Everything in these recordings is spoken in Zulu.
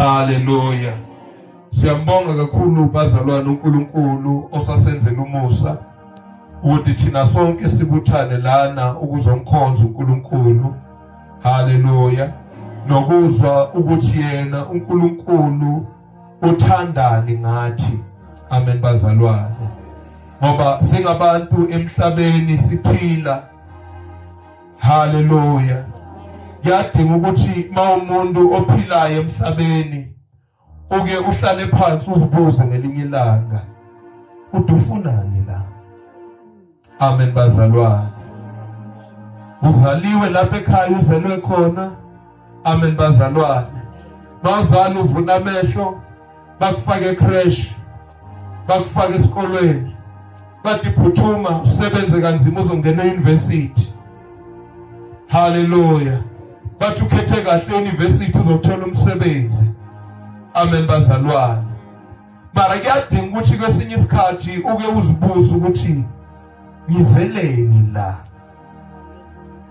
Haleluya. Siyambonga kakhulu bazalwane uNkulunkulu osasenzela umusa ukuthi thina sonke sibuthane lana ukuzomkhonza uNkulunkulu. Haleluya. Nokuzwa ukuthi yena uNkulunkulu uthandani ngathi. Amen bazalwane. Ngoba singabantu emhlabeni siphila. Haleluya. Yadinga ukuthi umuntu ophilayo emhlabeni uke uhlale phansi uzibuze ngelinye ilanga ukuthi ufunani la. Amen bazalwane. Uzaliwe lapha ekhaya uzelwe khona. Amen bazalwane. Mawuzala uvuna amehlo bakufake ecrash bakufake esikolweni bathi phuthuma usebenze kanzima uzongena euniversity. Haleluya. Bathi ukhethe kahle euniversity uzothola umsebenzi. Amen bazalwane. Mara kuyadinga ukuthi kwesinye isikhathi uke uzibuze ukuthi ngizeleni la.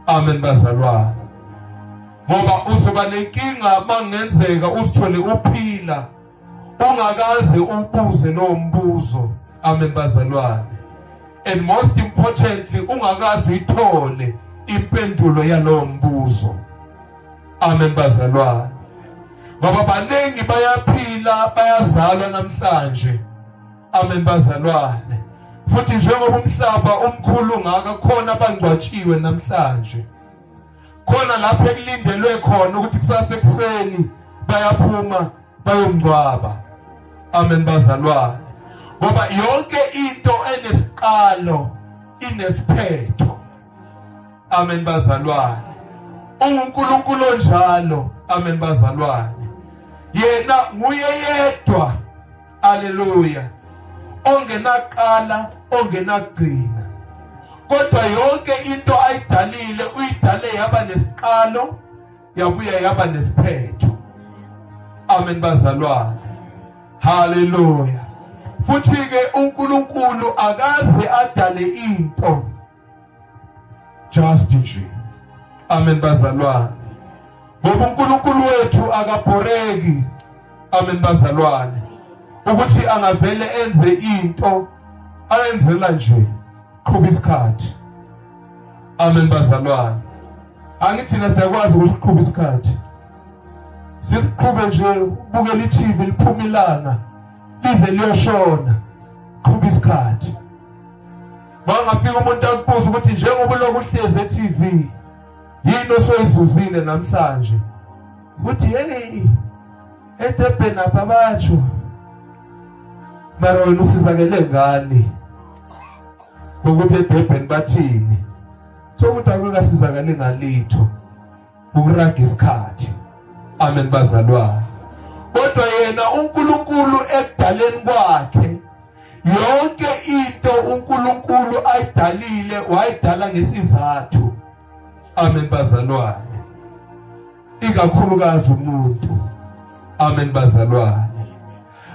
Amen bazalwane. Ngoba uzoba nenkinga mangenzeka uzithole uphila ungakaze ubuze lo mbuzo. Amen bazalwane. And most importantly ungakaze uyithole impendulo yalo mbuzo. Amen bazalwane. Ngoba baningi bayaphila bayazalwa namhlanje. Amen bazalwane. Futhi njengoba umhlaba omkhulu ngaka khona abangcwatshiwe namhlanje. Khona lapho ekulindelwe khona ukuthi kusasa ekseni bayaphuma bayomngcwaba. Amen bazalwane. Ngoba yonke into enesiqalo inesiphetho. Amen bazalwane. uNkulunkulu onjalo. Amen bazalwane. Yena nguye yedwa. Haleluya. Ongenaqala ongenagcina. Kodwa yonke into ayidalile uyidale yaba nesiqalo yabuya yaba nesiphetho. Amen bazalwane. Haleluya. Futhi ke uNkulunkulu akaze adale into just nje. Amen bazalwane. Ngoba uNkulunkulu wethu akabhoreki. Amen bazalwane. Ukuthi angavele enze into ayenzela nje qhuba isikhathi. Amen bazalwane. Angithina siyakwazi ukuqhuba isikhathi. Siqhube nje ubukela iTV liphuma ilanga lize liyoshona. Qhuba isikhathi. Mangafika umuntu akubuza ukuthi njengoba lokhu uhleze eTV yini osoyizuzile namhlanje. Uthi hey eThepe napha batsho. Mara wena usizakele ngani? Ukuthi eThepe bathini? Sokuthi akukasizakale ngalitho. Ukuraga isikhathi. Amen bazalwane. Kodwa yena uNkulunkulu ekudaleni kwakhe yonke into uNkulunkulu ayidalile wayidala ngesizathu. Amen bazalwane. Ikakhulukazi umuntu. Amen bazalwane.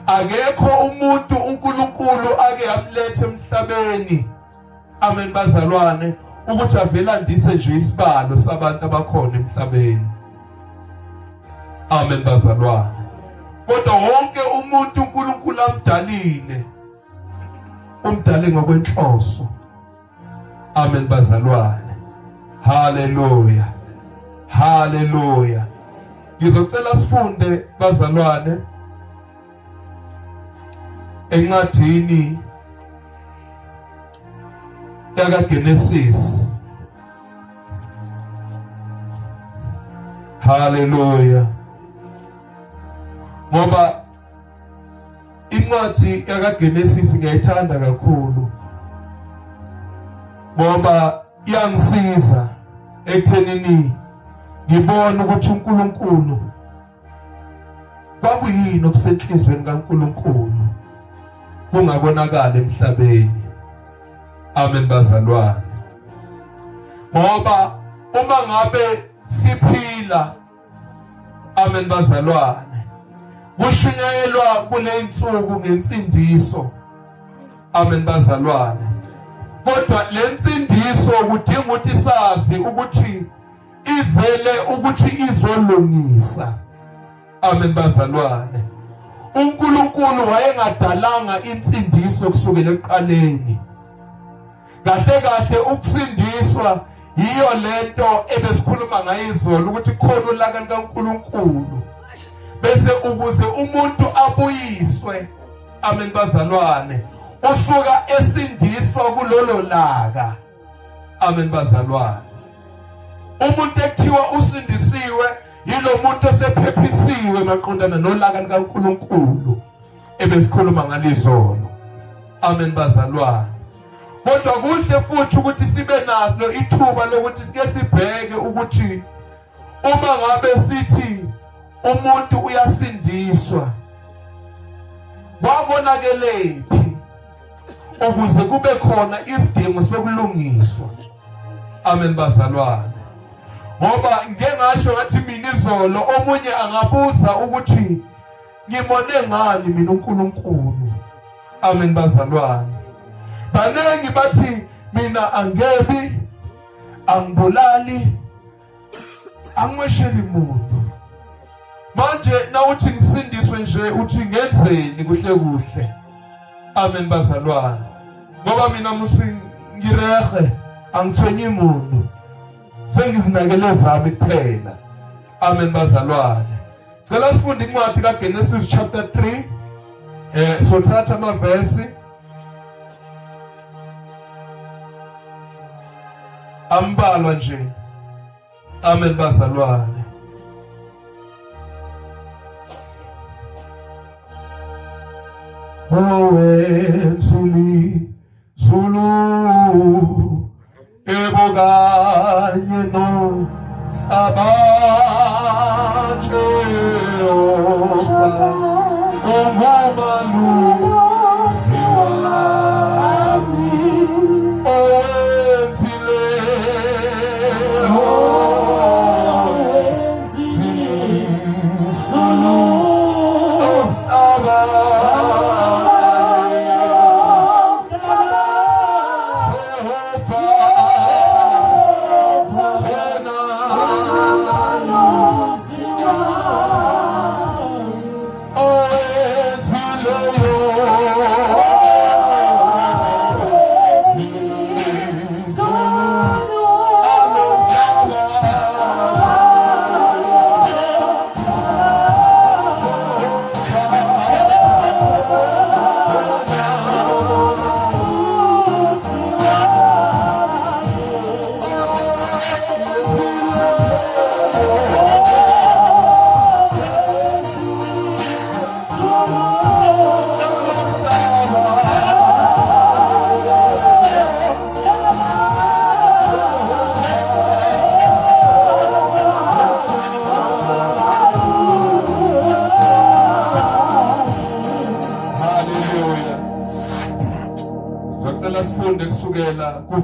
Akekho umuntu uNkulunkulu ake amlethe emhlabeni. Amen bazalwane ukuthi avela andise nje isibalo sabantu abakhona emhlabeni. Amen bazalwane. Kodwa wonke umuntu uNkulunkulu amdalile umdale ngokwenhloso. Amen bazalwane. Haleluya. Haleluya. Ngizocela sifunde bazalwane encwadini yaGenesis. Haleluya. Ngoba incwadi yaGenesis ngiyayithanda kakhulu. Ngoba iyangisiza ekuthenini ngibona ukuthi uNkulunkulu kwakuyini okusenhlizweni kaNkulunkulu kungabonakala emhlabeni. Amen bazalwane. Ngoba uma ngabe siphila, amen bazalwane, kushunyayelwa kule insuku ngensindiso. Amen bazalwane. Kodwa le nsindiso kudinga ukuthi sazi ukuthi izele ukuthi izolungisa. Amen bazalwane. uNkulunkulu wayengadalanga insindiso kusukela ekuqaleni. Kahle kahle ukusindiswa yiyo lento ebesikhuluma ngayizolo ukuthi khona ulaka likaNkulunkulu. Bese ukuze umuntu abuyiswe, amen bazalwane, usuka esindiswa kulolo laka. Amen bazalwane. Umuntu ekuthiwa usindisiwe yilo muntu osephephisiwe maqondana nolaka likaNkulunkulu ebesikhuluma ngalizolo. Amen bazalwane. Kodwa kuhle futhi ukuthi sibe nazo ithuba lokuthi sike sibheke ukuthi uma ngabe sithi umuntu uyasindiswa wabonakelephi ukuze kube khona isidingo sokulungiswa. Amen bazalwane. Ngoba ngeke ngasho ngathi mina izolo omunye angabuza ukuthi ngibone ngani mina uNkulunkulu. Amen bazalwane. Banengi bathi mina angebi, angibulali, angwesheli muntu. Manje nawuthi ngisindiswe nje uthi ngenzeni kuhle kuhle. Amen bazalwane. Ngoba mina musingirehe angithwenyi umuntu. Sengizinakele zami kuphela. Amen bazalwane. Cela sifunde incwadi kaGenesis chapter 3. Sothatha amavesi ambalwa nje. Amen bazalwane. Owensuli Zulu eboganye no sabache omalu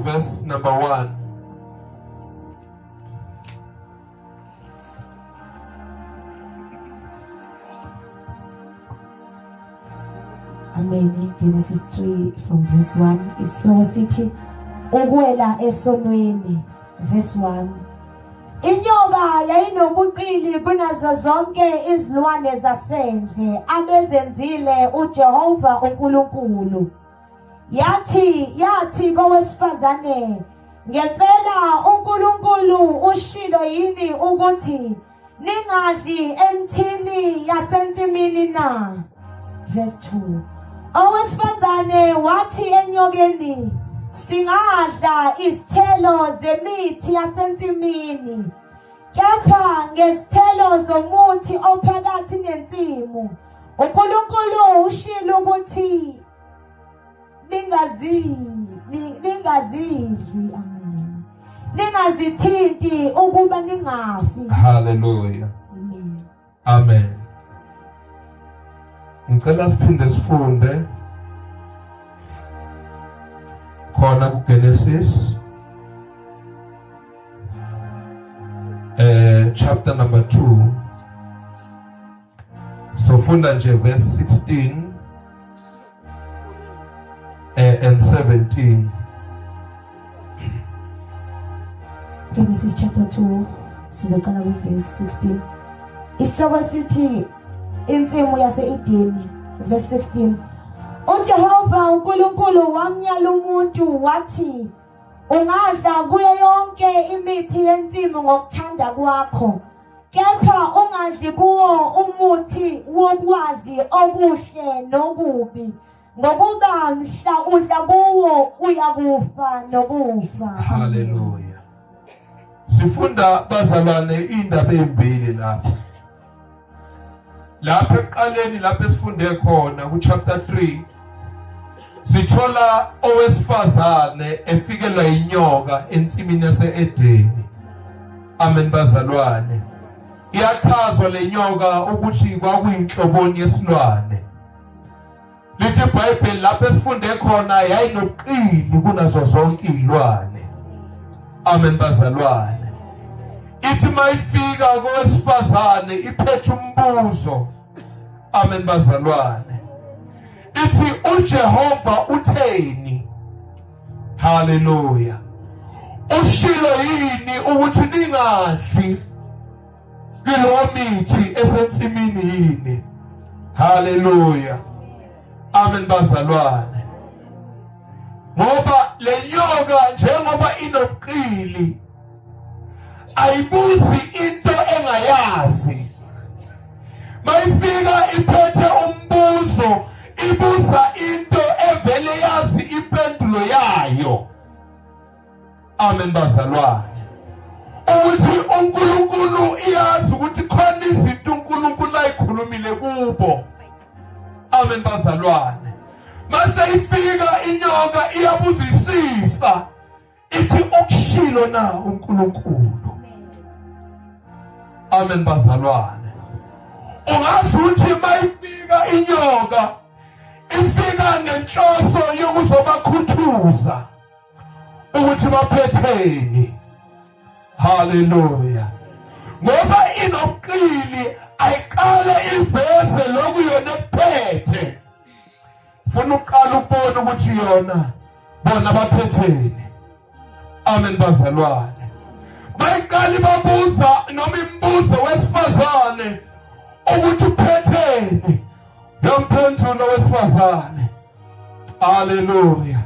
verse number 1. Amen. Genesis 3 from verse 1 isihloko sithi ukwela esonweni. Verse 1. Inyoka yayinobuqili kunazo zonke izilwane zasendle abezenzile uJehova uNkulunkulu. Yathi kowesifazane, ngempela uNkulunkulu ushilo yini ukuthi ningadli emthini yasensimini na? Verse 2. Owesifazane wathi enyokeni, singadla izithelo zemithi yasensimini, kepha ngezithelo zomuthi ophakathi nensimu uNkulunkulu ushilo ukuthi ningazidli. Amen. Ningazithinti ukuba ningafi. Hallelujah. Amen. Amen. Ngicela siphinde sifunde khona kuGenesis chapter number 2. So funda nje verse 16 and 17. Genesis chapter 2 sizoqala ku verse 16. Isihloko sithi insimu yase-Edeni verse 16. uJehova uNkulunkulu wamnyala umuntu wathi ungadla kuyo yonke imithi yensimu ngokuthanda kwakho, kepha ungadli kuwo umuthi wokwazi okuhle nokubi, ngokuba mhla udla kuwo uyakufa nokufa. Hallelujah. Sifunda bazalwane indaba embili lapha. Lapha eqaleni lapha esifunde khona ku chapter 3 sithola owesifazane efikelwa inyoka ensimini yase-Edeni. Amen bazalwane. Iyachazwa le nyoka ukuthi kwakuyinhloboni yesilwane. Lithi iBhayibheli lapha esifunde khona yayinoqili kunazo zonke izilwane. Amen bazalwane. Ithi mayifika kowesifazane iphethe umbuzo. Amen bazalwane. Ithi uJehova utheni? Hallelujah. Ushilo yini ukuthi ningadli kulo mithi esensimini yini? Hallelujah. Amen bazalwane. Ngoba le nyoka njengoba inoqili ayibuzi into engayazi. Mayifika iphethe umbuzo ibuza into evele yazi impendulo yayo. Amen bazalwane. Ukuthi uNkulunkulu iyazi ukuthi khona izinto uNkulunkulu ayikhulumile kubo. Amen bazalwane. Mase ifika inyoka iyabuzisisa ithi ukushilo na uNkulunkulu. Amen bazalwane. Ungazi ukuthi mayifika inyoka ifika ngenhloso yokuzobakhuthuza ukuthi baphetheni. Hallelujah. Ngoba inoqili ayiqale iveze lokuyona kuphethe. Funa uqala ukubona ukuthi yona bona baphetheni. Amen bazalwane. Bayiqala babuza noma imbuzo wesifazane ukuthi uphetheni. Yamphendula wesifazane. Hallelujah.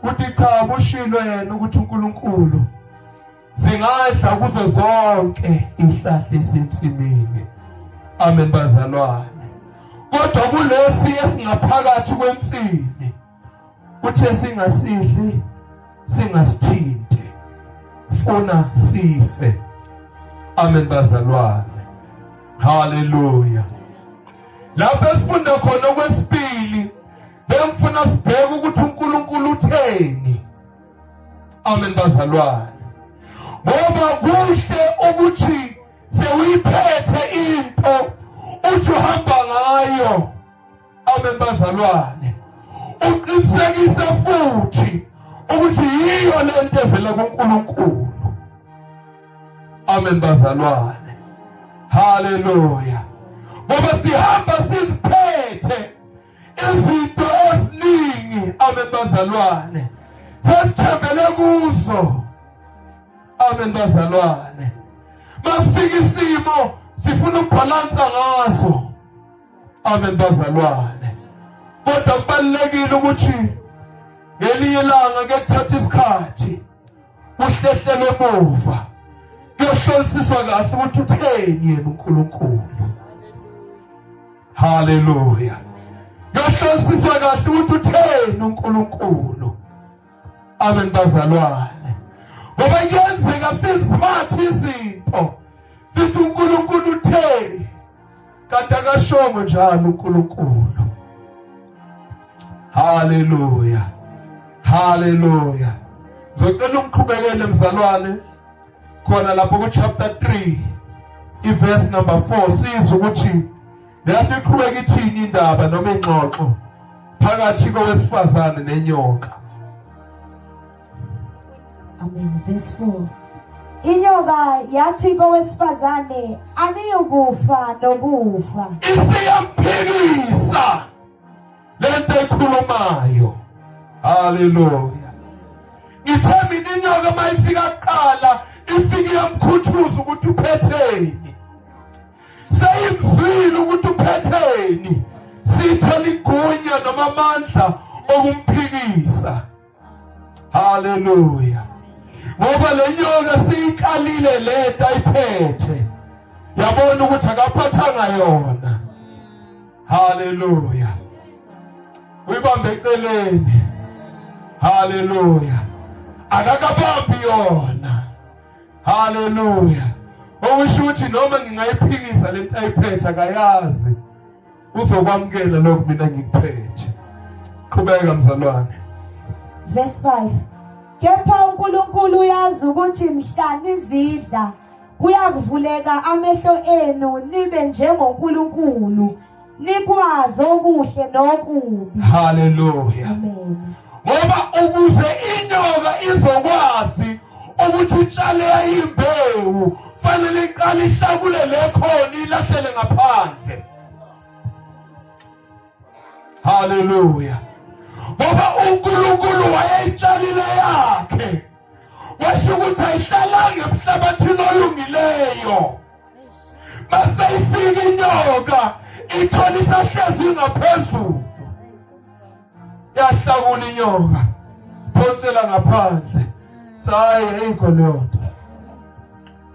Uthi cha kushilo yena ukuthi uNkulunkulu singadla kuzo zonke izihlahla esensimini. Amen bazalwane. Kodwa kulesi esingaphakathi kwensini uthe singasidli singasithinte funa sife. Amen bazalwane. Hallelujah. Lapho sifunda khona kwesibili bengifuna sibheke ukuthi uNkulunkulu utheni. Amen bazalwane. Ngoba kuhle ukuthi sewuyiphethe into uthi uhamba ngayo. Amen bazalwane. Uqinisekise futhi ukuthi yiyo lento evela kuNkulunkulu. Amen bazalwane. Hallelujah. Ngoba sihamba siziphethe izinto eziningi. Amen bazalwane. Sesithembele kuzo. Amen bazalwane. Masifika isimo sifuna ukubhalansa ngaso. Amen bazalwane. Kodwa kubalekile ukuthi ngelinye ilanga ngekuthatha isikhathi uhlehlele emuva kuyohlolisiswa kahle ukuthi utheni yena uNkulunkulu. Hallelujah. Kuyohlolisiswa kahle ukuthi utheni uNkulunkulu. Amen bazalwane. Ngoba kuyenzeka siziphathe izinto sithi uNkulunkulu utheni kanti akashongo njalo uNkulunkulu. Hallelujah. Hallelujah. Ngicela umqhubekele mzalwane khona lapho ku chapter 3 iverse number 4 sizwe ukuthi yasiqhubeka ithini indaba noma ingxoxo phakathi kowesifazane nenyoka. Amen. Verse 4. Inyoka yathi kowesifazane aniyukufa nokufa. Isiyaphikisa lento ekhulumayo. Hallelujah. Ithemini inyoka mayifika kuqala ifike yamkhuthuza ukuthi uphetheni. sayimzwile ukuthi uphetheni sithola igunya noma amandla okumphikisa. Hallelujah. Ngoba le nyoka siyikalile lento ayiphethe yabona ukuthi akaphathanga yona. Hallelujah. Uyibambe eceleni. Hallelujah. Akakabambi yona. Hallelujah. Okusho ukuthi noma ngingayiphikisa lento ayiphethe akayazi uzokwamukela lokho mina ngikuphethe. Qhubeka mzalwane. Verse 5. Kepha uNkulunkulu uyazi ukuthi mhla nizidla kuyakuvuleka amehlo enu nibe njengoNkulunkulu nikwazi okuhle nokubi. Hallelujah. Amen. Ngoba ukuze inyoka izokwazi ukuthi utshale imbewu fanele iqale ihlakule lekhona ilahlele ngaphandle. Hallelujah. Ngoba uNkulunkulu wayeyitshalile yakhe washo ukuthi ayihlalanga emhlabathini olungileyo. Base ifika inyoka ithola isahlezi ngaphezulu. Yahlakula inyoka phonsela ngaphandle. Hayi ayikho lento.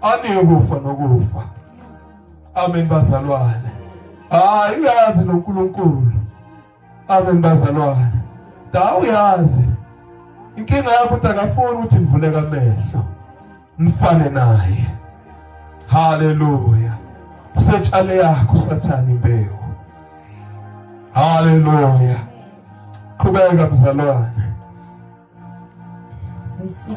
Anikufa nokufa. Amen bazalwane. Hayi uyazi noNkulunkulu. Amen bazalwane. Da uyazi. Inkinga yakho ukuthi akafuni ukuthi ngivuleke amehlo. Mfane naye. Hallelujah. Usetshale yakho sathana imbewu. Hallelujah. Qhubeka mzalwane. Verse 6.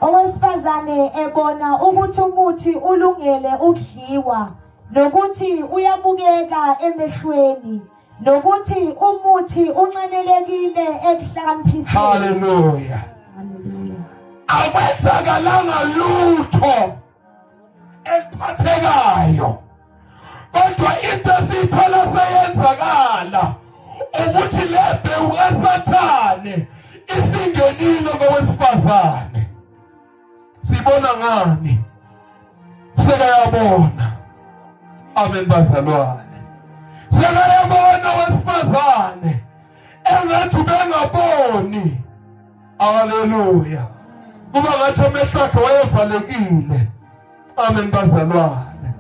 Owesifazane ebona ukuthi umuthi ulungele ukudliwa nokuthi uyabukeka emehlweni nokuthi umuthi uncenelekile ekuhlakaniphiseni. Hallelujah. Hallelujah. Akwenzakalanga lutho eliphathekayo. Kodwa into sithola seyenzakala ukuthi lembewu kaSathane isingenile kowesifazane. Sibona ngani? Sekayabona. Amen bazalwane. Sekayabona wesifazane engathi bengaboni. Hallelujah. Kuba ngathi amehlo akhe wayevalekile. Amen bazalwane.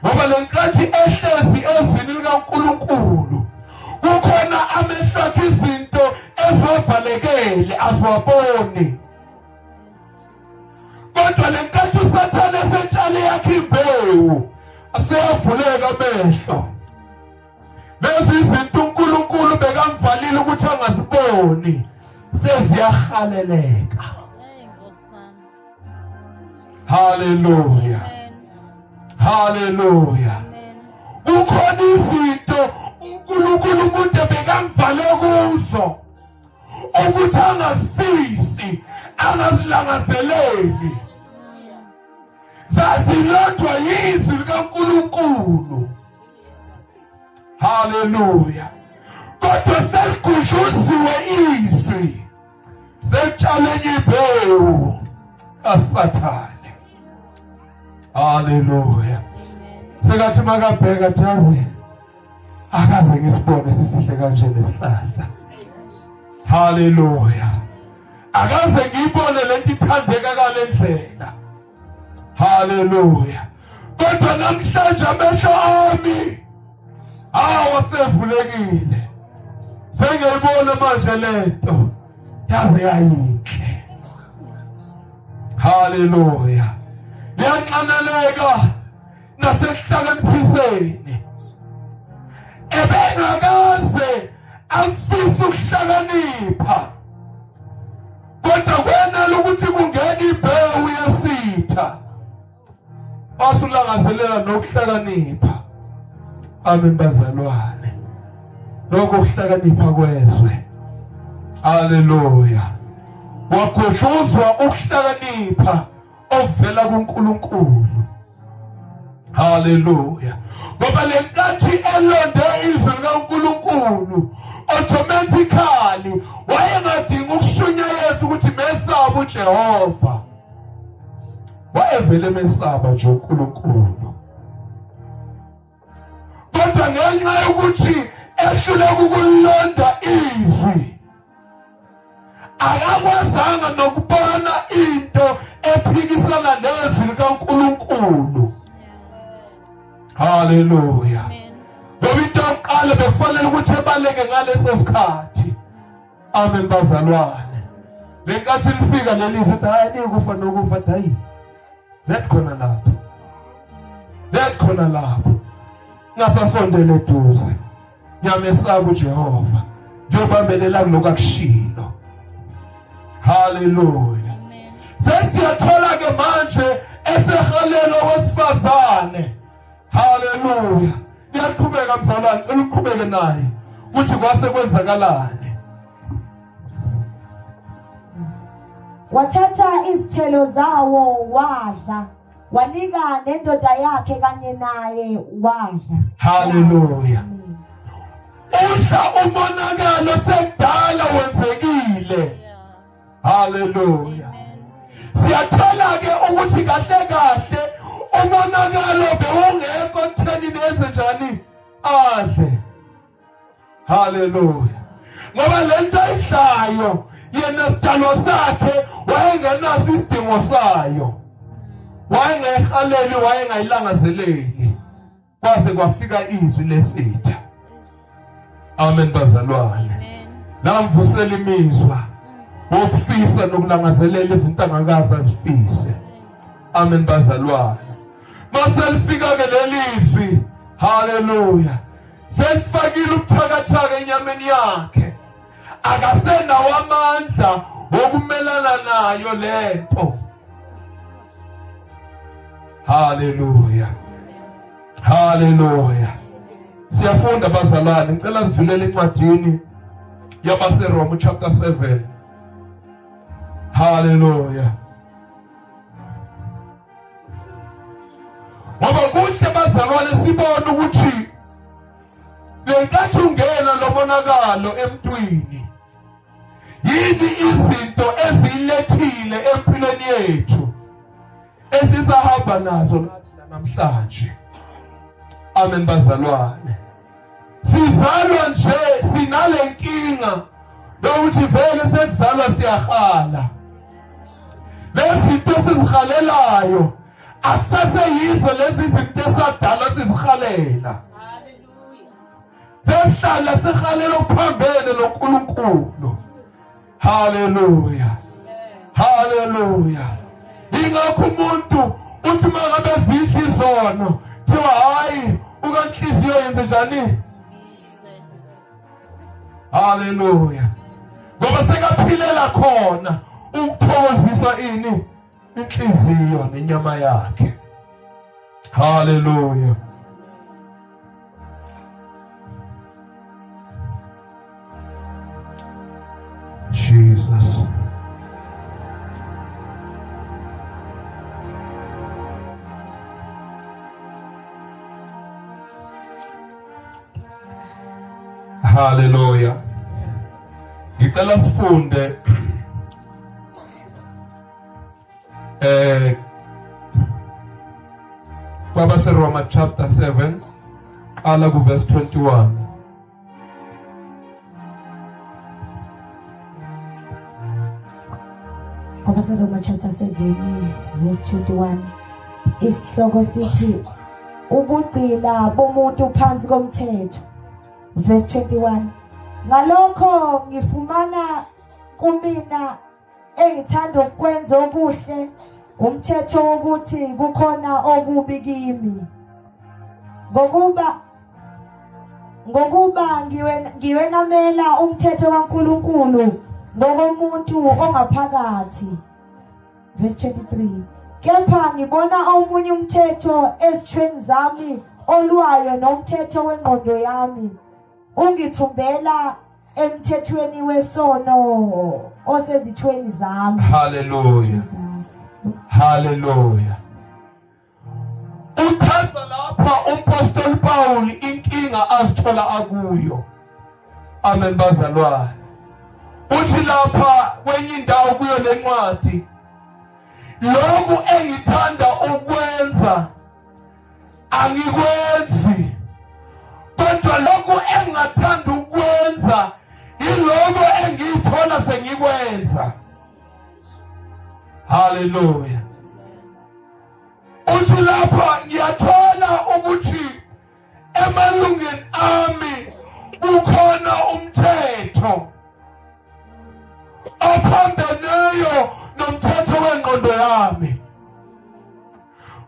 Ngoba lenkathi ehlezi ezini likaNkulunkulu kukhona amehlo akhe izinto ezivalekile azwaboni. Kodwa lenkathi uSathane esetshale yakhe imbewu aseyavuleka amehlo. Lezi izinto uNkulunkulu bekamvalile ukuthi angaziboni seziyahaleleka. Hallelujah. Hallelujah. Kukhona izinto uNkulunkulu umuntu bekamvale kuzo ukuthi angazifisi angazilangazeleli. Zazilondwa yizwi likaNkulunkulu. Hallelujah. Kodwa seligudluziwe izwi setshale imbewu kaSathane. Hallelujah. Sekathi makabheka jazi akaze ngisibone sisihle kanje nesihlahla. Hallelujah. Akaze ngibone lento ithandeka kalendlela. Hallelujah. Kodwa namhlanje amehlo ami wasevulekile. Sengiyibona manje lento yaze yayinhle. Hallelujah. Liyanqaneleka nasekuhlakaniphiseni. Ebengakaze angifisa ukuhlakanipha. Kodwa kwenela ukuthi kungena imbewu yesitha. Asulangazelela nokuhlakanipha. Amen bazalwane. Lokho kuhlakanipha kwezwe. Hallelujah. Wakhohluzwa ukuhlakanipha okuvela kuNkulunkulu. Hallelujah. Ngoba lenkathi elonde izwi likaNkulunkulu automatically wayengadinga ukushunyayeza ukuthi mesaba uJehova. Wayevele mesaba nje uNkulunkulu. kodwa ngenxa yokuthi ehluleka ukulonda izwi akakwazanga nokubona into ephikisana nezwi likaNkulunkulu. Hallelujah. Ngoba into yokuqala bekufanele ukuthi ebaleke ngaleso sikhathi. Amen bazalwane. Lenkathi lifika lelizwi ukuthi hayi nikufa nokufa hayi. Let khona lapho. Let khona lapho. Ngasasondele eduze. Ngiyamesaba uJehova. Njengobabelela kunokushilo. Hallelujah. Sesiyathola ke manje esehalelo wesifazane. Hallelujah. Ngiyaqhubeka mzalwane, cela uqhubeke naye. Uthi kwase kwenzakalani? Wathatha izithelo zawo wadla, wanika nendoda yakhe kanye naye wadla. Hallelujah. Udla umonakalo sekudala wenzekile. Hallelujah. Siyathola ke ukuthi kahle kahle umonakalo bewungekho kutheni nenze njani adle. Hallelujah. Ngoba lento ayidlayo yena sidalo sakhe wayengenaso isidingo sayo. Wayengayihaleli, wayengayilangazeleli. Kwaze kwafika izwi lesitha. Amen bazalwane. Namvusela imizwa wokufisa nokulangazelela izinto angakaza zifise. Amen bazalwane. Maselifika ke lelizwi, hallelujah, selifakile ubuthakathaka enyameni yakhe, akasenawo amandla wokumelana nayo lento. Hallelujah. Hallelujah. Siyafunda bazalwane, ngicela sidlulele encwadini yabaseRoma chapter 7. Hallelujah. Ngoba kuhle bazalwane sibone ukuthi lenkathi ungena lomonakalo emntwini, yini izinto ezilethile empilweni yethu esisahamba nazo nathi namhlanje. Amen bazalwane. Sizalwa nje sinalenkinga yokuthi vele sesizalwa siyahala. Lezinto sizikhalelayo akusaseyizo lezi zinto esadala sizihalela. Hallelujah. Sesihlala sihalela ukuphambene noNkulunkulu. Hallelujah. Hallelujah. Ingakho umuntu uthi mangabe zidla izono thiwa hayi ukanhliziyo yenze njani? Hallelujah. Ngoba sekaphilela khona ukuthokozisa ini? Inhliziyo nenyama yakhe. Hallelujah. Jesus. Hallelujah. Ngicela sifunde kwabaseRoma chapter 7 qala ku verse 21. kwabaseRoma chapter 7 verse 21. Isihloko sithi ubugcila bomuntu phansi komthetho. Verse 21. Ngalokho ngifumana kumina engithanda ukwenza okuhle umthetho wokuthi kukhona okubi kimi. Ngokuba ngiwenamela umthetho kaNkulunkulu ngokomuntu ongaphakathi. Verse 23. Kepha ngibona omunye umthetho ezithweni zami olwayo nomthetho wengqondo yami ungithumbela emthethweni wesono osezithweni zami. Hallelujah. Jesus. Hallelujah. Uchaza lapha umpostoli Paul inkinga azithola akuyo. Amen bazalwane. Uthi lapha kwenye indawo kuyo lencwadi, lokhu engithanda ukwenza angikwenzi, kodwa lokhu engathanda ukwenza yiloko engiyithola sengikwenza. Hallelujah. Uthi lapha ngiyathola ukuthi emalungeni ami ukhona umthetho ophambeneyo nomthetho wengqondo yami.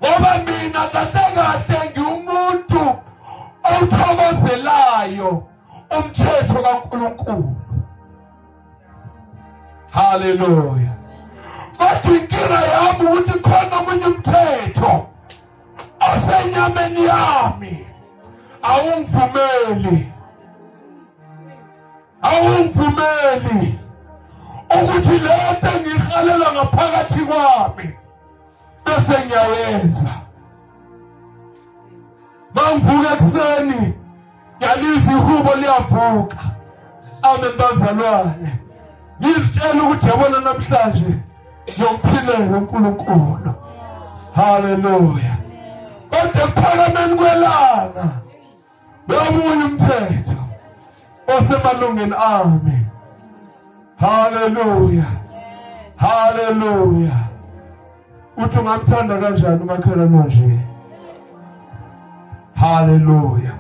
Ngoba mina kahle ngiwumuntu othokozelayo umthetho kaNkulunkulu. Hallelujah. Kodwa inkinga yami ukuthi khona omunye umthetho osenyameni yami awungivumeli ukuthi lento engihalela ngaphakathi kwami bese ngiyayenza. Mangivuka ekuseni ngiyalizwa ihubo liyavuka. Amen bazalwane. Ngizitshela ukuthi yabona namhlanje ngiyophilela uNkulunkulu. Hallelujah. Kodwa ephakameni kwelanga lomunye umthetho osemalungeni ami. Hallelujah. Hallelujah. Uthi ungamthanda kanjani umakhelwane nje? Hallelujah.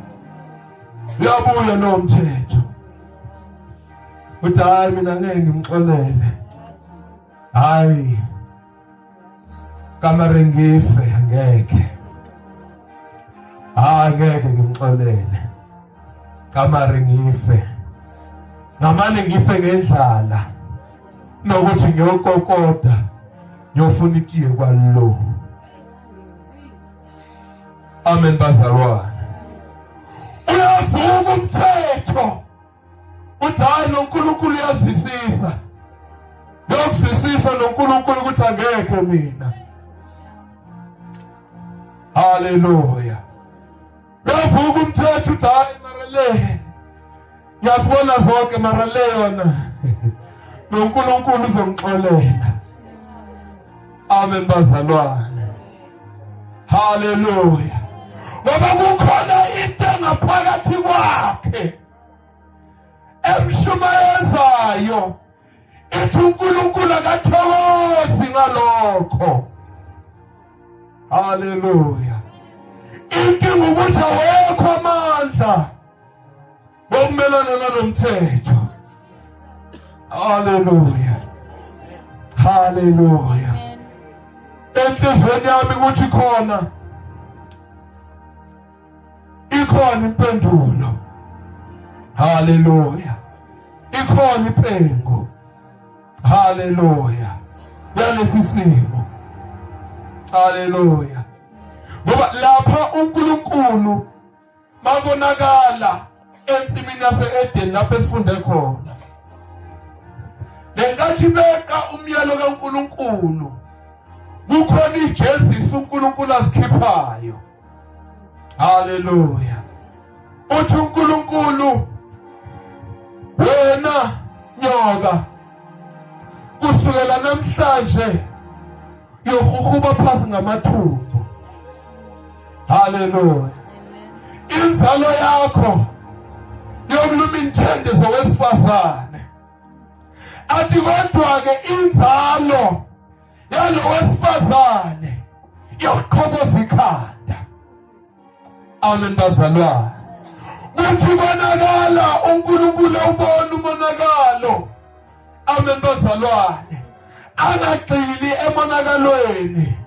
Uyabuya lo mthetho. Uthi hayi mina ngeke ngimxolele. Hayi. Kamare ngife ngeke. Ngeke ngimxolele. Kamare ngife. Ngamane ngife ngendlala. Nokuthi ngiyokokoda ngiyofuna itiye kwalo. Amen bazalwane. Uyavuka umthetho. Uthi hayi noNkulunkulu uyazisisa. Uyazisisa noNkulunkulu ukuthi angeke mina. Hallelujah. Uyavuka umthetho uthi hayi marale. Ngiyabona zonke marale yona. noNkulunkulu uzongixolela. Amen bazalwane. Hallelujah. Ngoba kukhona into ngaphakathi kwakhe emshumayezayo ethi uNkulunkulu akathokozi ngalokho. Hallelujah. Inkinga ukuthi awekho amandla wokumelana nalomthetho. Hallelujah. Hallelujah. Enhlizweni yami ukuthi ikhona impendulo. Hallelujah. Ikhona ipengo. Hallelujah. Yalesi simo. Hallelujah. Ngoba lapha uNkulunkulu makonakala ensimini yase-Eden lapho esifunde khona. Lenkathi beka umyalo kaNkulunkulu. Kukhona ijeziso uNkulunkulu azikhiphayo. Hallelujah. Uthi uNkulunkulu wena nyoka kusukela namhlanje yohuhuba phansi ngamathumbu. Hallelujah. Inzalo yakho yokuluma intende zowesifazane. Athi kodwa ke inzalo yalo wesifazane yoqhoboza ikhanda. Amen bazalwane. Uthi konakala uNkulunkulu ubona umonakalo. Amen bazalwane. Angagxili emonakalweni.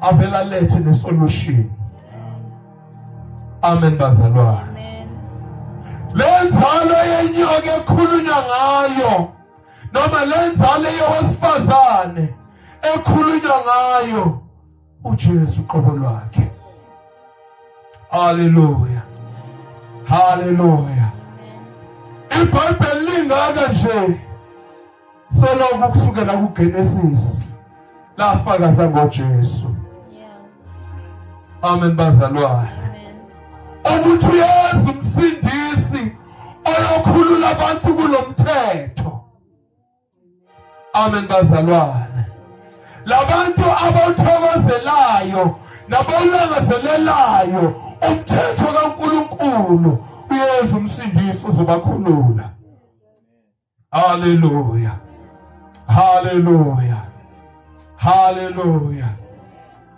Avela lethe nesolution. Amen bazalwane. Lenzalo yenyoka ekhulunywa ngayo noma lenzalo yowesifazane ekhulunywa ngayo uJesu uqobo lwakhe. Hallelujah. Hallelujah. IBhayibheli lingaka nje selokhu kusukela kuGenesis lafakaza ngoJesu. Amen bazalwane. Ukuthi uYesu umsindisi oyokhulula abantu kulomthetho. Amen bazalwane. Labantu abawuthokozelayo nabalangazelelayo umthetho kaNkulunkulu uyeza umsindisi uzobakhulula. Hallelujah. Hallelujah. Hallelujah.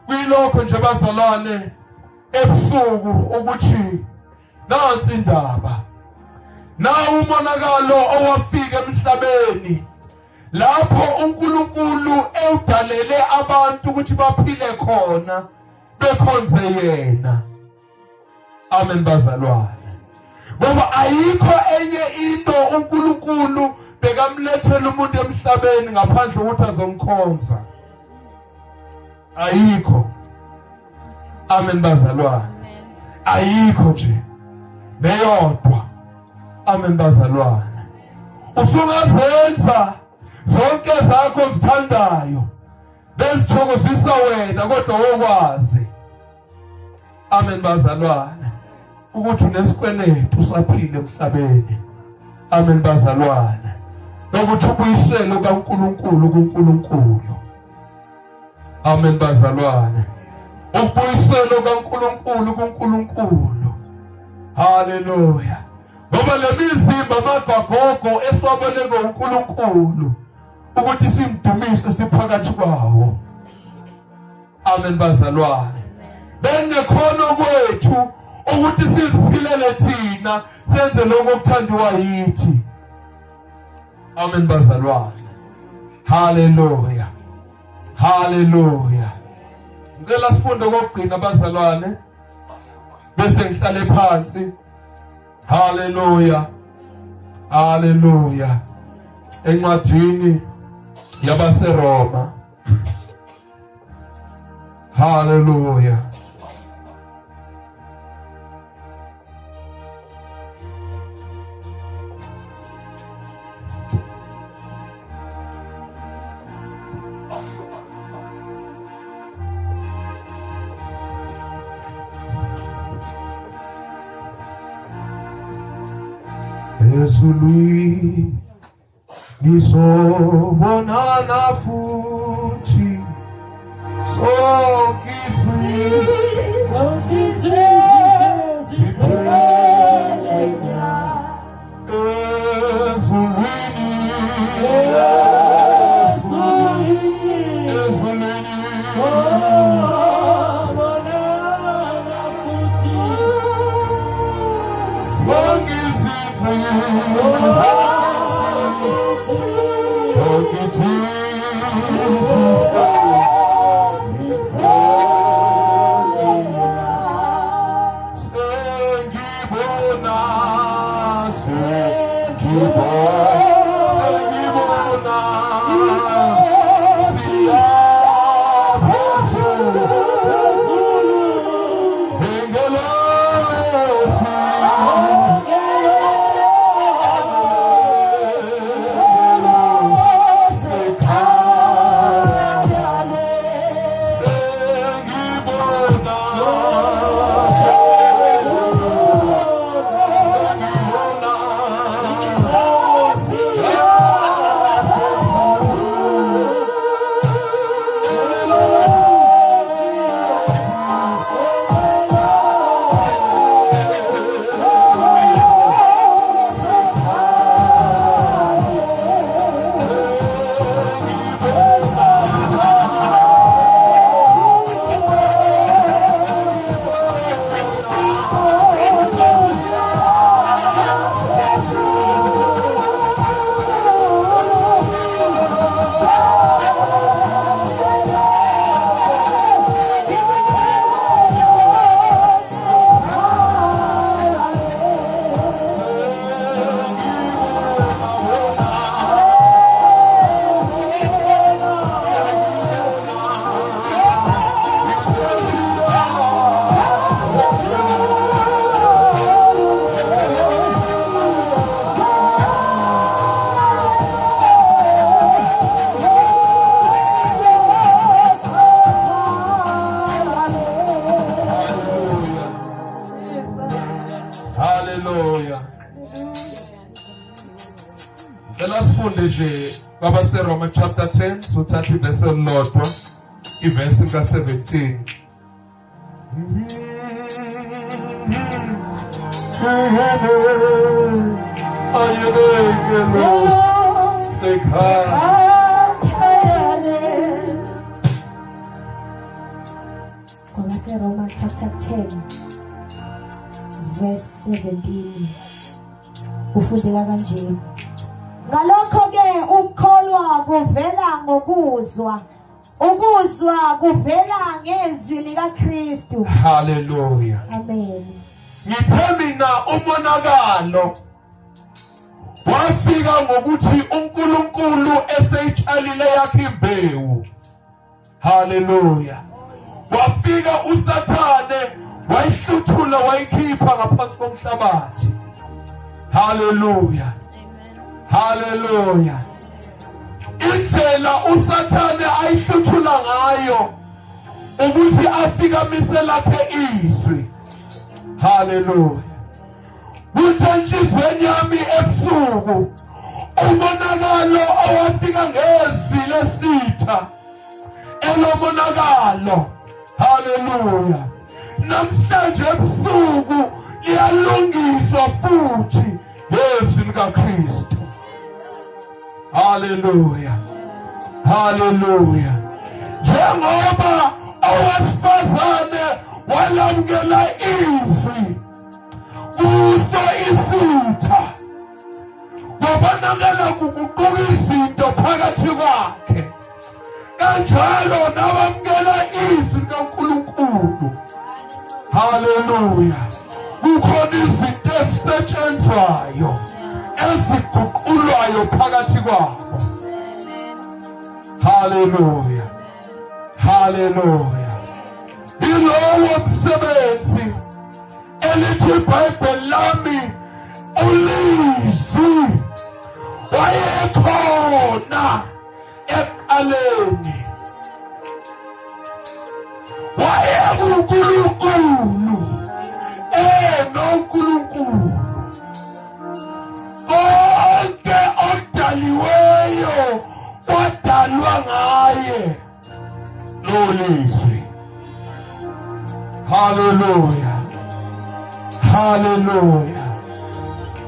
Kuyilokho nje bazalwane ebusuku ukuthi nansi indaba. Nawu umonakalo owafika emhlabeni lapho uNkulunkulu ewudalele abantu ukuthi baphile khona bekhonze yena. Amen bazalwane. Ngoba ayikho enye into uNkulunkulu bekamlethela umuntu emhlabeni ngaphandle ukuthi azomkhonza. Ayikho. Amen bazalwane. Ayikho nje neyodwa. Amen bazalwane. Usungazenza zonke zakho zithandayo bezithokozisa wena kodwa wokwazi. Amen bazalwane. Ukuthi unesikweletu usaphile emhlabeni. Amen bazalwane. Nokuthi ubuyisele kaNkulunkulu kuNkulunkulu. Amen bazalwane. Ubuyisele kaNkulunkulu kuNkulunkulu. Hallelujah. Ngoba lemizimba amagagogo eswaboleke uNkulunkulu ukuthi simdumise siphakathi kwawo. Amen bazalwane. Bengekhona kwethu ukuthi siziphilele thina senze lokho okuthandwa yithi. Amen bazalwane. Hallelujah. Hallelujah. Ngicela sifunde kokugcina bazalwane bese ngihlale phansi. Hallelujah. Hallelujah. Encwadini yabaseRoma. Hallelujah. Ezulwini nizobonana futhi Roma chapter 10, so 30 verse elilodwa, iverse ka 17. Romans chapter 10 verse 17 ufundela kanje. Ngalokho ke ukukholwa kuvela ngokuzwa, ukuzwa kuvela ngezwi likaKristu. Hallelujah. Amen. Ngithe mina umonakalo wafika ngokuthi uNkulunkulu eseyitshalile yakhe imbewu. Hallelujah. Wafika uSathane wayihluthula wayikhipha ngaphansi komhlabathi. Hallelujah. Hallelujah. Indlela uSathane ayihluthula ngayo ukuthi afikamise laphe izwi. Hallelujah. Kuthi enhlizweni yami ebusuku umonakalo owafika ngezwi lesitha elomonakalo. Hallelujah. Namhlanje ebusuku liyalungiswa futhi ngezwi likaKristu. Hallelujah. Hallelujah. Njengoba owesifazane walamukela izwi kuso isitha, wabonakala kuguquka izinto phakathi kwakhe, kanjalo nabamukela izwi likaNkulunkulu. Hallelujah. Kukhona izinto ezisetshenzwayo eziguqulwayo phakathi kwabo. Hallelujah. Hallelujah. Ilowo msebenzi elithi iBhayibheli lami ulizwi wayekhona ekuqaleni, wayenguNkulunkulu, noNkulunkulu. Konke okudaliweyo kwadalwa ngaye lo lizwi. Hallelujah. Hallelujah.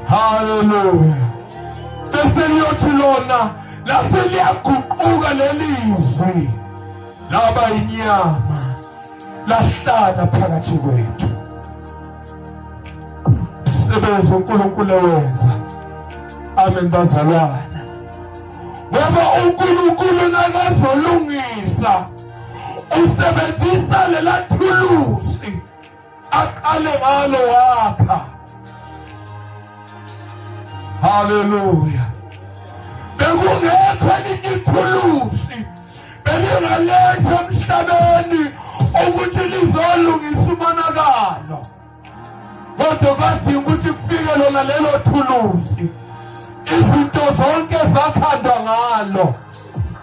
Hallelujah. Bese liyothi lona lase liyaguquka lelizwi laba inyama lahlala phakathi kwethu. Sebenza uNkulunkulu wenza. Amen bazalwana. Ngoba uNkulunkulu nakazolungisa usebenzisa lela thulusi aqale ngalo wakha. Hallelujah. Bekungekho elinye ithulusi belingaletha emhlabeni ukuthi lizolungisa umonakalo, kodwa kadinga ukuthi kufike lona lelo thulusi, izinto zonke zakhandwa ngalo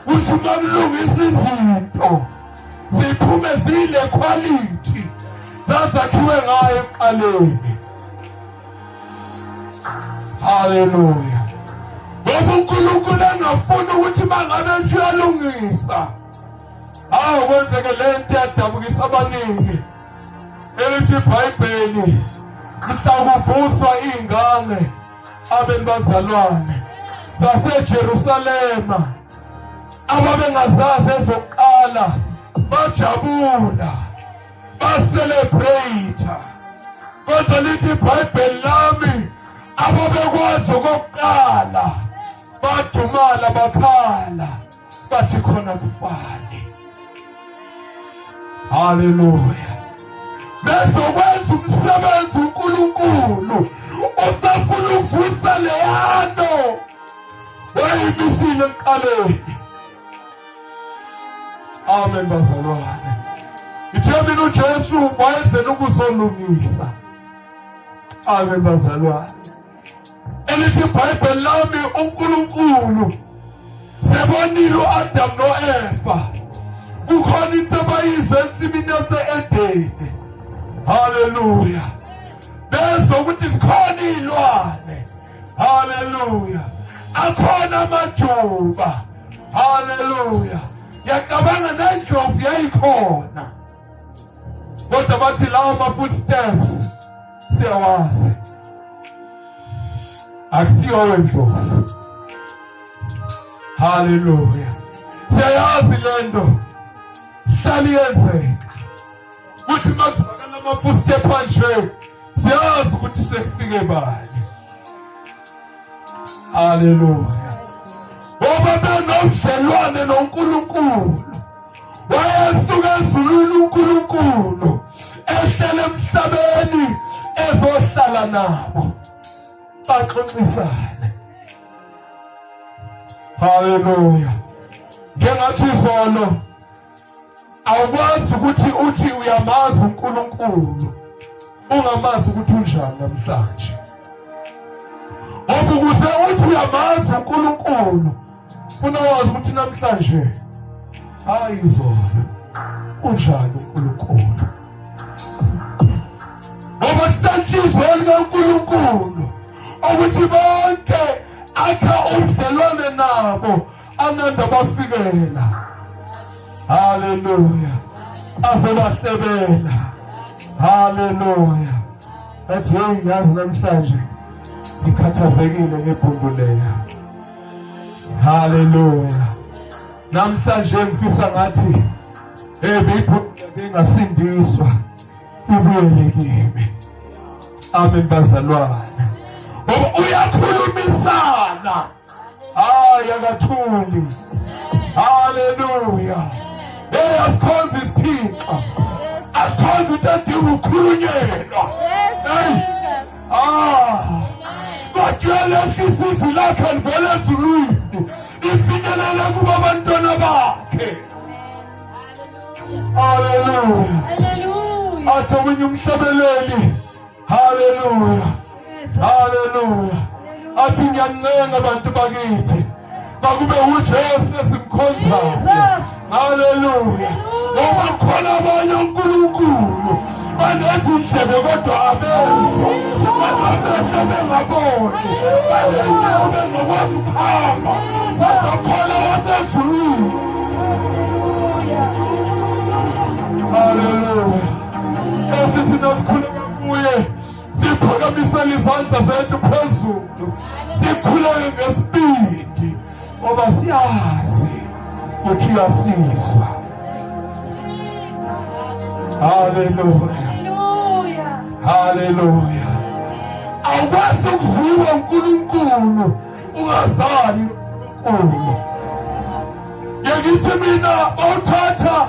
ukuthi makulungisa izinto ziphume zile quality zazakhiwe ngayo ekuqaleni. Hallelujah. Ngoba uNkulunkulu engafuni ukuthi mangabe nje uyalungisa, kwenzeke lento yadabukisa abaningi elithi iBhayibheli mhla kuvuswa ingane abeni bazalwane zaseJerusalema ababengazazi ezokuqala bajabula baselebrate, kodwa lithi iBhayibheli lami ababekwazi okokuqala badumala bakhala bathi khona kufani. Hallelujah. Bezokwenza umsebenzi uNkulunkulu usafuna uvusa leyano wayimisile ekuqaleni. Amen bazalwane. Ithe mina uJesu wayezela ukuzolungisa. Amen bazalwane. Elithi iBhayibheli lami uNkulunkulu sebonile uAdam noEva kukhona into abayize ensimini yase-Edeni. Hallelujah. Bezokuthi zikhona iy'lwane. Hallelujah. Akhona amajuba. Hallelujah. Yacabanga nendlovu yayikhona, kodwa bathi lawo ama-footsteps siyawazi. akusiyo wendlovu. Hallelujah. Siyayazi lento sihlala iyenzeka kuthi makuvakala ama-footstep nje siyazi ukuthi sekufike bani. Hallelujah. Ngoba benobudlelwane noNkulunkulu, wayesuka ezulwini uNkulunkulu ehlele emhlabeni ezohlala nabo baxoxisane. Hallelujah. Ngengathi izolo awukwazi ukuthi uthi uyamazi uNkulunkulu ungamazi ukuthi unjani namhlanje. Ngoba ukuze uthi uyamazi uNkulunkulu funa wazi ukuthi namhlanje hayi izolo unjani uNkulunkulu. Ngoba sisenhlizweni kaNkulunkulu ukuthi bonke akha ubudlelwane nabo ananda bafikela. Hallelujah. Azobahlebela. Hallelujah. Athi hey ngazi namhlanje ngikhathazekile ngebhungu leya. Hallelujah. Namhlanje ngifisa ngathi bengasindiswa ibuyele kimi. Amen bazalwane. Uyakhulumisana. Yakathuli. Hallelujah. Asikhonza isithixo. Asikhonza ukuthi ukukhulunyelwa. Batyele isizwe lakhe livele ezulwini ifinyelele kuba abantwana bakhe. Hallelujah. Hallelujah. Athi omunye umhlabeleli. Hallelujah. Hallelujah. Athi ngiyancenga abantu bakithi bakube uJesu esimkhonzayo. Hallelujah. Ngoba khona abanye uNkulunkulu banezindlebe kodwa abenzi, banamehlo bengaboni, banenyawo bengakwazi ukuhamba, kodwa khona wasezulwini. Hallelujah. Esithi nasikhuleka kuye siphakamisele izandla zethu phezulu, sikhuleke ngesibindi ngoba siyazi ukuthi uyasizwa. Hallelujah. Hallelujah. Awukwazi ukuziwa uNkulunkulu ungazali uNkulunkulu. Ngithi mina uthatha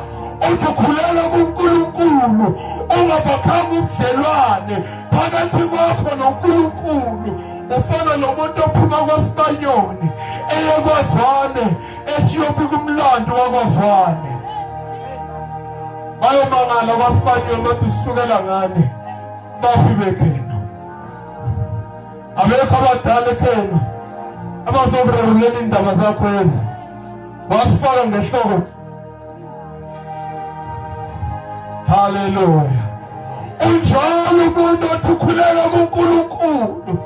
ukukhulela kuNkulunkulu ungabakhanga ubudlelwane phakathi kwakho noNkulunkulu ufana nomuntu ophuma kwaSibanyoni eye kwaZwane esiyobika umlando wakwaZwane. Bayomangala kwaSibanyoni bathi sisukela ngani bafi bekhena. Abekho abadala ekhena abazokurerulela indaba zakho ezi. Wasifaka ngehloko. Hallelujah. Unjalo umuntu othi ukhulela kuNkulunkulu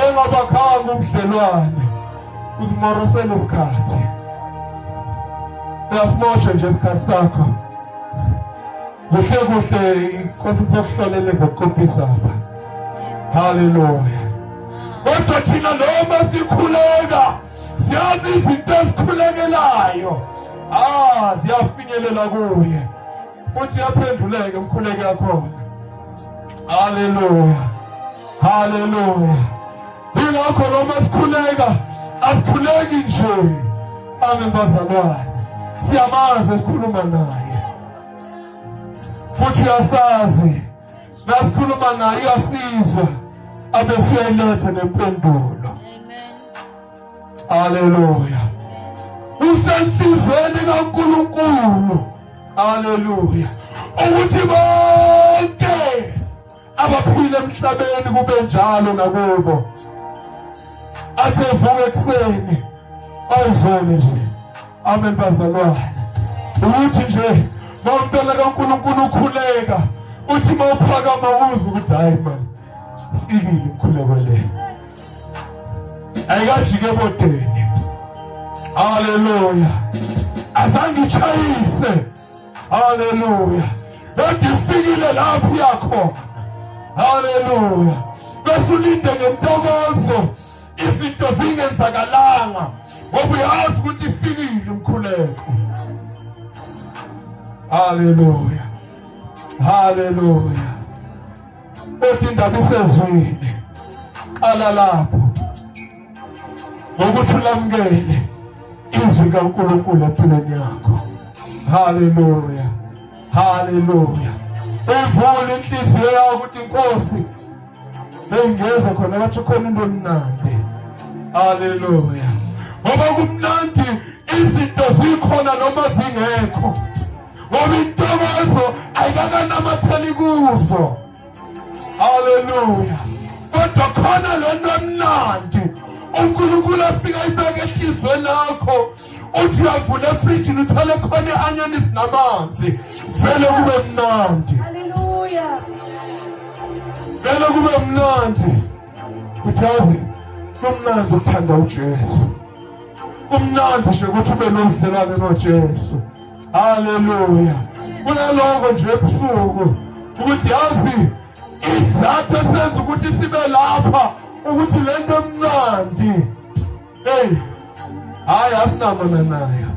engabakhanga ubudlelwane uzimorosela isikhathi. Uyasimosha nje isikhathi sakho. Kuhle kuhle inkosi sokuhlolela ngokukhombisa apha. Hallelujah. Kodwa thina noma sikhuleka siyazi izinto ezikhulekelayo ziyafinyelela kuye futhi yaphenduleke umkhuleki yakhona. Hallelujah. Hallelujah. Ingakho noma sikhuleka asikhuleki nje. Amen bazalwane. Siyamazi esikhuluma naye. Futhi uyasazi nasikhuluma naye uyasizwa abesiyeletha nempendulo. Hallelujah. Usenhlizweni kaNkulunkulu. Hallelujah. Ukuthi bonke abaphila emhlabeni kube njalo nakubo. Athe vuka ekuseni ayizwele nje. Amen bazalwane. Ukuthi nje nomntwana kaNkulunkulu ukhuleka uthi mawuphakama uzwe ukuthi hayi man fikile umkhuleko le. Ayikajike bodeni. Hallelujah. Azangichayise. Hallelujah. Kodwa ifikile lapho yakho. Hallelujah. Bese ulinde ngentokozo izinto zingenzakalanga ngoba uyazi ukuthi ifikile umkhuleko. Haleluya, haleluya. Othi indaba isezwini, qala lapho ngokuthi ulamukele izwi kaNkulunkulu empilweni yakho. Haleluya, haleluya. Uvule inhliziyo yakho ukuthi Nkosi bengeza khona bathi khona into emnandi. Haleluya. Ngoba kumnandi izinto zikhona noma zingekho. Ngoba intokozo ayikakanamatheli kuzo. Haleluya. Kodwa khona lento emnandi uNkulunkulu afika ibeke ehlizweni lakho. Uthi uyavula efrijini uthole khona i-anyanisi namanzi. Vele kube mnandi. Haleluya. Vele kube mnandi. Uyazi kumnandi ukuthanda uJesu. Kumnandi nje ukuthi ube nobudlelwane noJesu. Haleluya. Kunaloko nje ebusuku ukuthi yazi isizathu esenza ukuthi sibe lapha ukuthi lento emnandi. Hey, hayi asinamona nayo.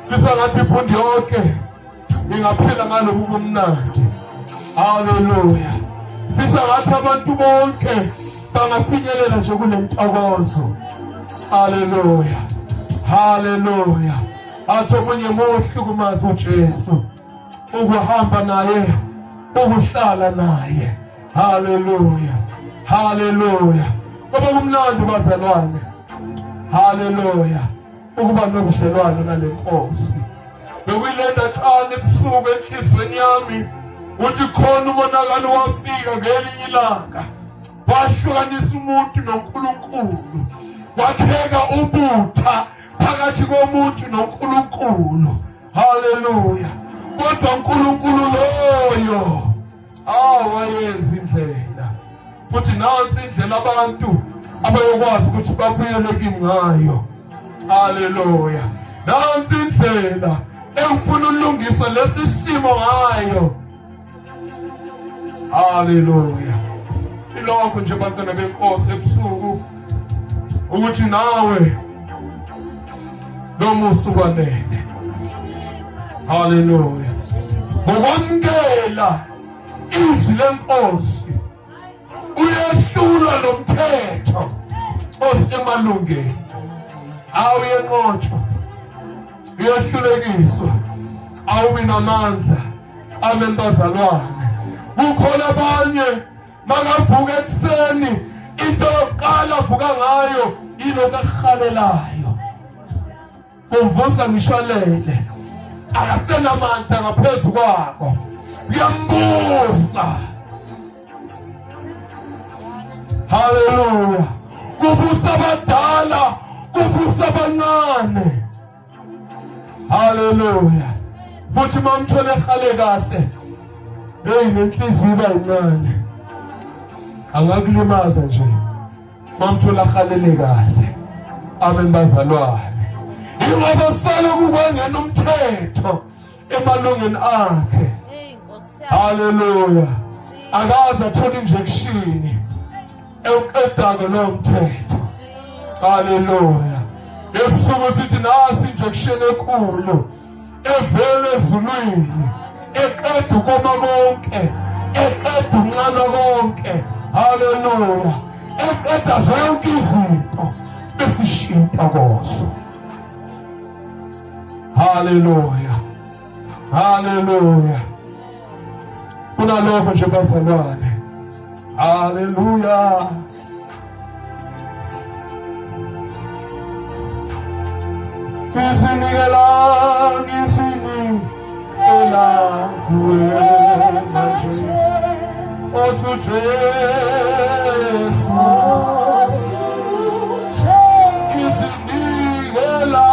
Ngathi imfundo yonke ingaphila ngalobu bumnandi. Haleluya. Ngathi abantu bonke bangafinyelela nje kule ntokozo. Haleluya, haleluya. Athi omunye mohlukumazi uJesu, ukuhamba naye, ukuhlala naye. Haleluya, haleluya. Ngoba kumnandi bazalwane. Haleluya. Ukuba nobudlelwano nale Nkosi. Bekuyiletha thana ebusuku enhlizweni yami uthi khona umonakalo wafika ngelinye ilanga. Wahlukanisa umuntu noNkulunkulu. Wakheka ubutha phakathi komuntu noNkulunkulu. Haleluya. Kodwa uNkulunkulu loyo wayenza indlela. Futhi nansi indlela abantu abayokwazi ukuthi babuyele kimi ngayo. Haleluya. Nansi indlela engifuna ulungisa lesi simo ngayo. Haleluya. Ilokho nje bantwana beNkosi ebusuku ukuthi nawe nomusa kwanele. Haleluya. Ngokwamukela izwi leNkosi uyehlula nomthetho osemalungeni. Awuyenqotshwa, uyehlulekiswa, awubi namandla. Amen bazalwane. Kukhona abanye makavuka ekuseni into yokuqala avuka ngayo yilokho akuhalelayo. Kumvusa ngishwalele. Akasenamandla ngaphezu kwakho. Uyambusa. Haleluya. Kubusa abadala, kubusa abancane. Haleluya. Futhi mamthole ekhale kahle. Nenhliziyo iba incane. Angakulimaza nje. Mamthola khalele kahle. Amen bazalwane. Ingoba sifale kukwengena umthetho emalungeni akhe. Haleluya. Akaze athola injection eqedako lo mthetho. Haleluya. Ebusuku sithi nasi injection enkulu evele ezulwini. Eqeda ukoma konke. Eqeda unqana konke. Haleluya. Eqeda zonke izinto besishintsha koso. Haleluya. Haleluya. Kunalokho nje bazalwane. Haleluya. Sisinikela kuwe manje. Osu Jesu. Sisinikela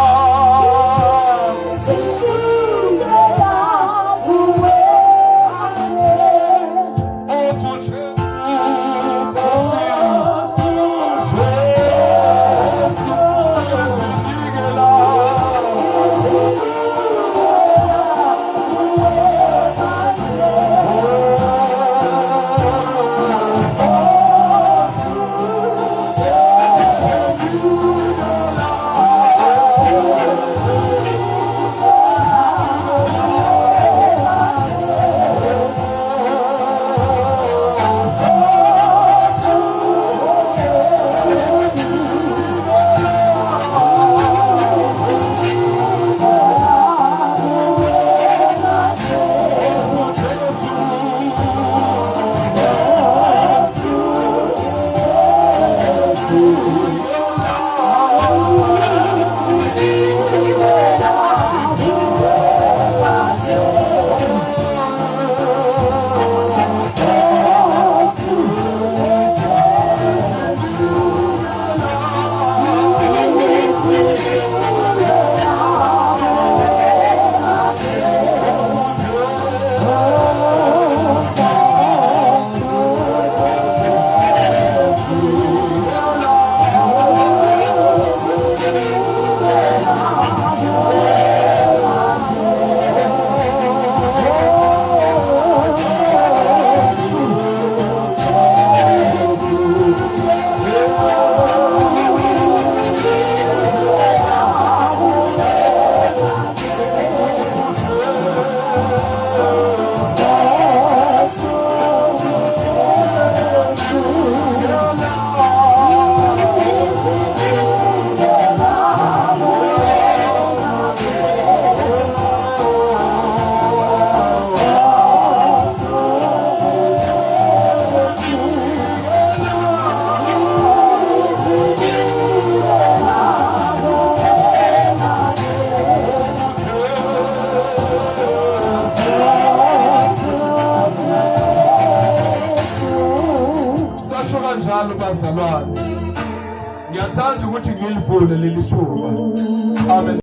Ngiyathanda ukuthi ngilivule leli thuba. Amen.